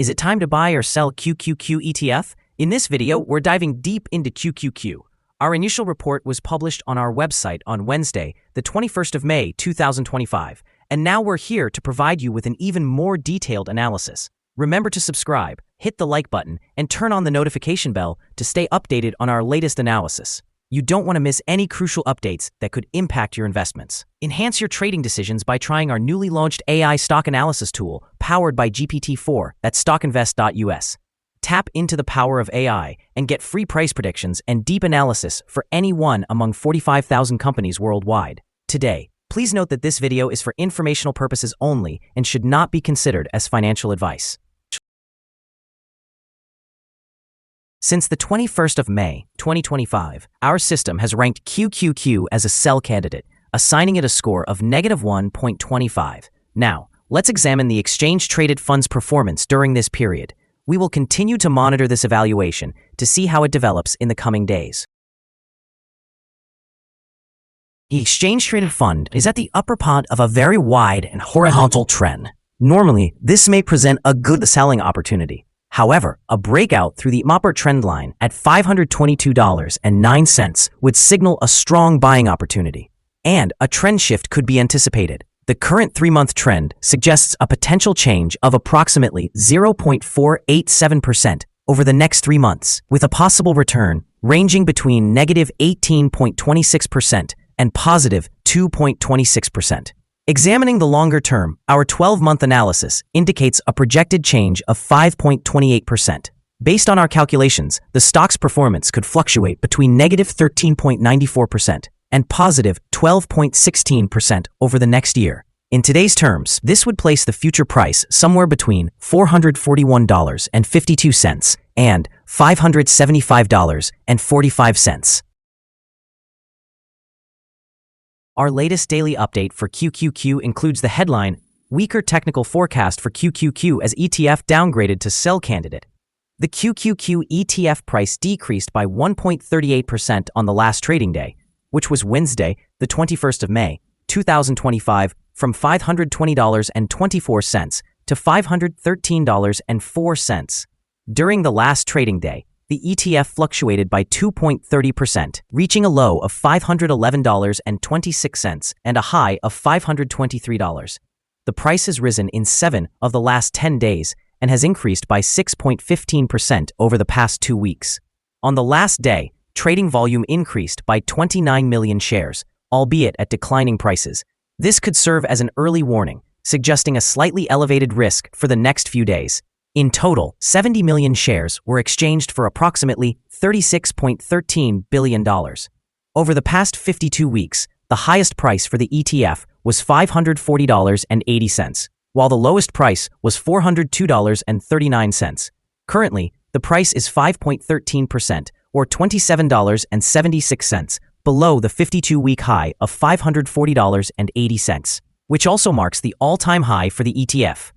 Is it time to buy or sell QQQ ETF? In this video, we're diving deep into QQQ. Our initial report was published on our website on Wednesday, the 21st of May, 2025, and now we're here to provide you with an even more detailed analysis. Remember to subscribe, hit the like button, and turn on the notification bell to stay updated on our latest analysis. You don't want to miss any crucial updates that could impact your investments. Enhance your trading decisions by trying our newly launched AI stock analysis tool powered by GPT-4 at StockInvest.us. Tap into the power of AI and get free price predictions and deep analysis for any one among 45,000 companies worldwide. Today, please note that this video is for informational purposes only and should not be considered as financial advice. Since the 21st of May, 2025, our system has ranked QQQ as a sell candidate, assigning it a score of -1.25. Now, let's examine the exchange-traded fund's performance during this period. We will continue to monitor this evaluation to see how it develops in the coming days. The exchange-traded fund is at the upper part of a very wide and horizontal trend. Normally, this may present a good selling opportunity. However, a breakout through the upper trend line at $522.09 would signal a strong buying opportunity, and a trend shift could be anticipated. The current 3-month trend suggests a potential change of approximately 0.487% over the next 3 months, with a possible return ranging between -18.26% and +2.26%. Examining the longer term, our 12-month analysis indicates a projected change of 5.28%. Based on our calculations, the stock's performance could fluctuate between -13.94% and +12.16% over the next year. In today's terms, this would place the future price somewhere between $441.52 and $575.45. Our latest daily update for QQQ includes the headline, Weaker Technical Forecast for QQQ as ETF Downgraded to Sell Candidate. The QQQ ETF price decreased by 1.38% on the last trading day, which was Wednesday, the 21st of May, 2025, from $520.24 to $513.04. During the last trading day, the ETF fluctuated by 2.30%, reaching a low of $511.26 and a high of $523. The price has risen in 7 of the last 10 days and has increased by 6.15% over the past 2 weeks. On the last day, trading volume increased by 29 million shares, albeit at declining prices. This could serve as an early warning, suggesting a slightly elevated risk for the next few days. In total, 70 million shares were exchanged for approximately $36.13 billion. Over the past 52 weeks, the highest price for the ETF was $540.80, while the lowest price was $402.39. Currently, the price is 5.13%, or $27.76, below the 52-week high of $540.80, which also marks the all-time high for the ETF.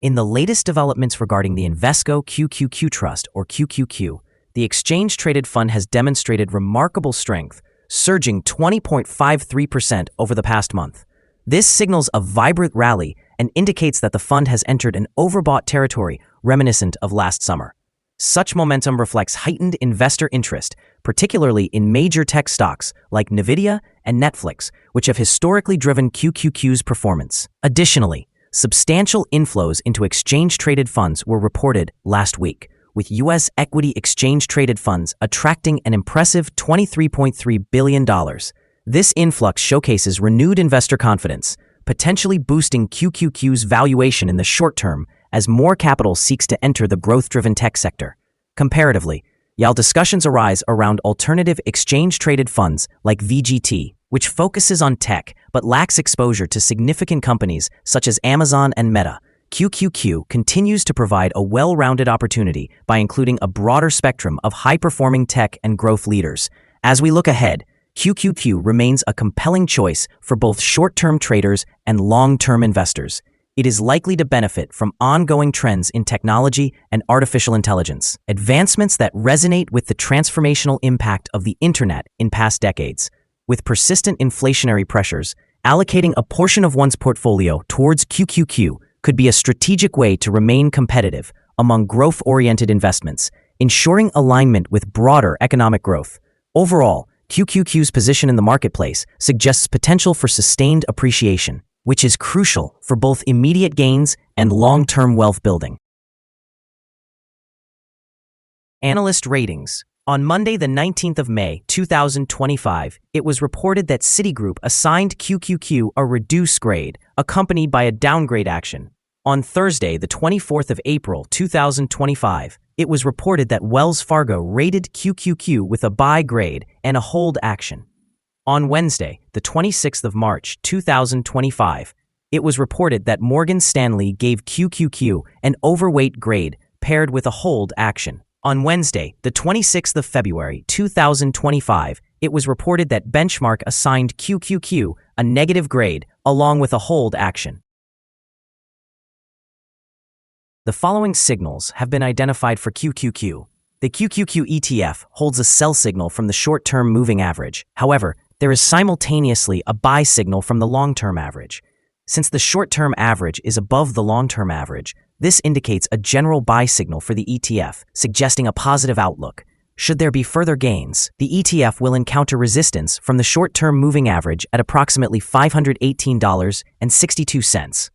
In the latest developments regarding the Invesco QQQ Trust, or QQQ, the exchange-traded fund has demonstrated remarkable strength, surging 20.53% over the past month. This signals a vibrant rally and indicates that the fund has entered an overbought territory reminiscent of last summer. Such momentum reflects heightened investor interest, particularly in major tech stocks like Nvidia and Netflix, which have historically driven QQQ's performance. Additionally, substantial inflows into exchange-traded funds were reported last week, with U.S. equity exchange-traded funds attracting an impressive $23.3 billion. This influx showcases renewed investor confidence, potentially boosting QQQ's valuation in the short term as more capital seeks to enter the growth-driven tech sector. Comparatively, while discussions arise around alternative exchange-traded funds like VGT, which focuses on tech but lacks exposure to significant companies such as Amazon and Meta, QQQ continues to provide a well-rounded opportunity by including a broader spectrum of high-performing tech and growth leaders. As we look ahead, QQQ remains a compelling choice for both short-term traders and long-term investors. It is likely to benefit from ongoing trends in technology and artificial intelligence, advancements that resonate with the transformational impact of the internet in past decades. With persistent inflationary pressures, allocating a portion of one's portfolio towards QQQ could be a strategic way to remain competitive among growth-oriented investments, ensuring alignment with broader economic growth. Overall, QQQ's position in the marketplace suggests potential for sustained appreciation, which is crucial for both immediate gains and long-term wealth building. Analyst ratings. On Monday, the 19th of May, 2025, it was reported that Citigroup assigned QQQ a reduced grade, accompanied by a downgrade action. On Thursday, the 24th of April, 2025, it was reported that Wells Fargo rated QQQ with a buy grade and a hold action. On Wednesday, the 26th of March, 2025, it was reported that Morgan Stanley gave QQQ an overweight grade paired with a hold action. On Wednesday, the 26th of February, 2025, it was reported that Benchmark assigned QQQ a negative grade along with a hold action. The following signals have been identified for QQQ. The QQQ ETF holds a sell signal from the short-term moving average. However, there is simultaneously a buy signal from the long-term average. Since the short-term average is above the long-term average, this indicates a general buy signal for the ETF, suggesting a positive outlook. Should there be further gains, the ETF will encounter resistance from the short-term moving average at approximately $518.62.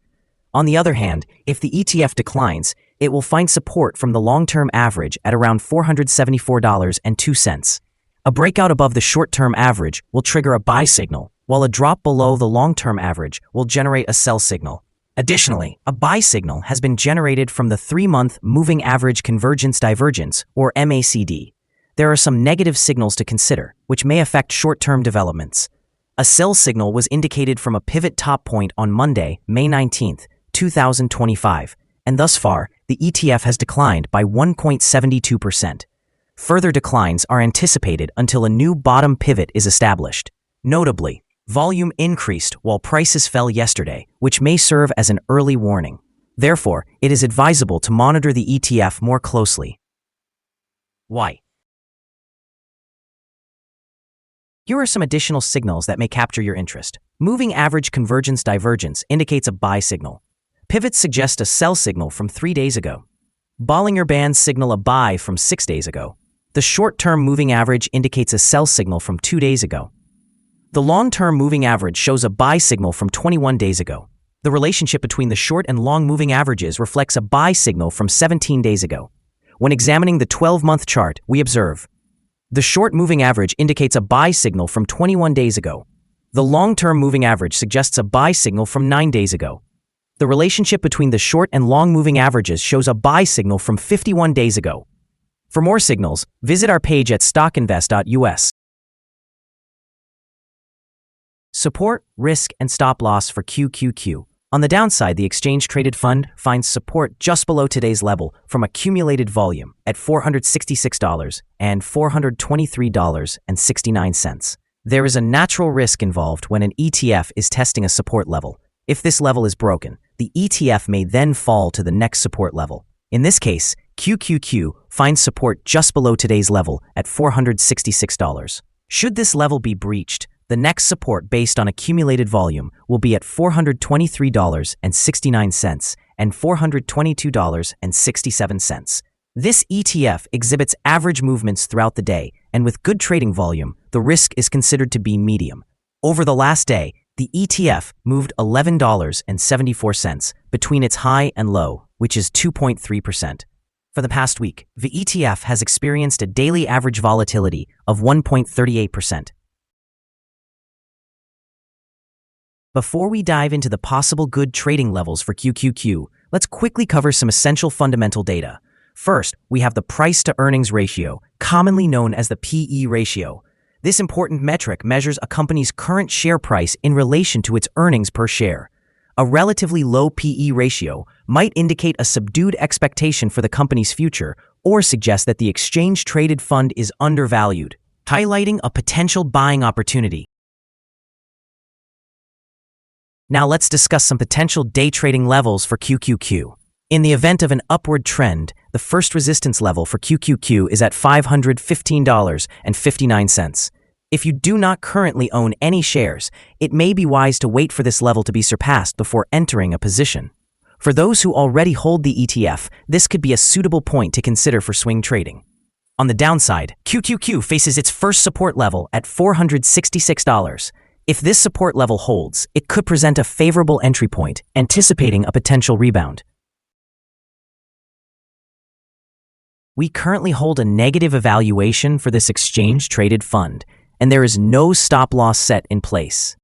On the other hand, if the ETF declines, it will find support from the long-term average at around $474.02. A breakout above the short-term average will trigger a buy signal, while a drop below the long-term average will generate a sell signal. Additionally, a buy signal has been generated from the 3-month Moving Average Convergence Divergence, or MACD. There are some negative signals to consider, which may affect short-term developments. A sell signal was indicated from a pivot top point on Monday, May 19th, 2025, and thus far, the ETF has declined by 1.72%. Further declines are anticipated until a new bottom pivot is established. Notably, volume increased while prices fell yesterday, which may serve as an early warning. Therefore, it is advisable to monitor the ETF more closely. Why? Here are some additional signals that may capture your interest. Moving Average Convergence Divergence indicates a buy signal. Pivots suggest a sell signal from 3 days ago. Bollinger Bands signal a buy from 6 days ago. The short-term moving average indicates a sell signal from 2 days ago. The long-term moving average shows a buy signal from 21 days ago. The relationship between the short and long moving averages reflects a buy signal from 17 days ago. When examining the 12-month chart, we observe the short moving average indicates a buy signal from 21 days ago. The long-term moving average suggests a buy signal from 9 days ago. The relationship between the short and long moving averages shows a buy signal from 51 days ago. For more signals, visit our page at StockInvest.us. Support, risk, and stop loss for QQQ. On the downside, the exchange-traded fund finds support just below today's level from accumulated volume at $466 and $423.69. There is a natural risk involved when an ETF is testing a support level. If this level is broken, the ETF may then fall to the next support level. In this case, QQQ finds support just below today's level at $466. Should this level be breached, the next support based on accumulated volume will be at $423.69 and $422.67. This ETF exhibits average movements throughout the day, and with good trading volume, the risk is considered to be medium. Over the last day, the ETF moved $11.74 between its high and low, which is 2.3%. For the past week, the ETF has experienced a daily average volatility of 1.38%. Before we dive into the possible good trading levels for QQQ, let's quickly cover some essential fundamental data. First, we have the price-to-earnings ratio, commonly known as the PE ratio. This important metric measures a company's current share price in relation to its earnings per share. A relatively low PE ratio might indicate a subdued expectation for the company's future or suggest that the exchange-traded fund is undervalued, highlighting a potential buying opportunity. Now let's discuss some potential day trading levels for QQQ. In the event of an upward trend, the first resistance level for QQQ is at $515.59. If you do not currently own any shares, it may be wise to wait for this level to be surpassed before entering a position. For those who already hold the ETF, this could be a suitable point to consider for swing trading. On the downside, QQQ faces its first support level at $466. If this support level holds, it could present a favorable entry point, anticipating a potential rebound. We currently hold a negative evaluation for this exchange-traded fund, and there is no stop-loss set in place.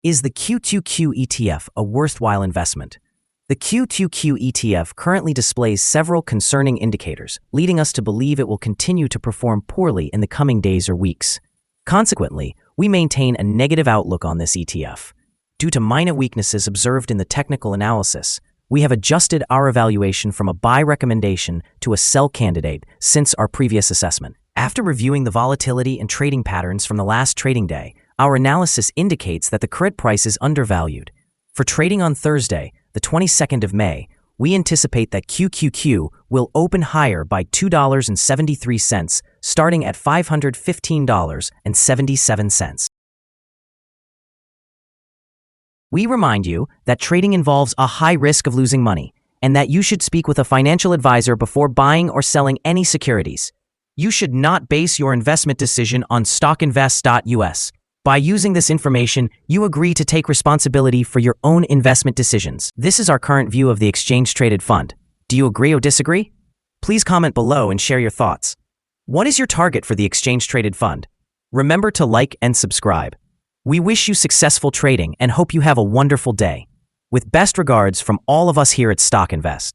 Is the QQQ ETF a worthwhile investment? The QQQ ETF currently displays several concerning indicators, leading us to believe it will continue to perform poorly in the coming days or weeks. Consequently, we maintain a negative outlook on this ETF. Due to minor weaknesses observed in the technical analysis, we have adjusted our evaluation from a buy recommendation to a sell candidate since our previous assessment. After reviewing the volatility and trading patterns from the last trading day, our analysis indicates that the current price is undervalued. For trading on Thursday, the 22nd of May, we anticipate that QQQ will open higher by $2.73, starting at $515.77. We remind you that trading involves a high risk of losing money, and that you should speak with a financial advisor before buying or selling any securities. You should not base your investment decision on StockInvest.us. By using this information, you agree to take responsibility for your own investment decisions. This is our current view of the exchange-traded fund. Do you agree or disagree? Please comment below and share your thoughts. What is your target for the exchange-traded fund? Remember to like and subscribe. We wish you successful trading and hope you have a wonderful day. With best regards from all of us here at StockInvest.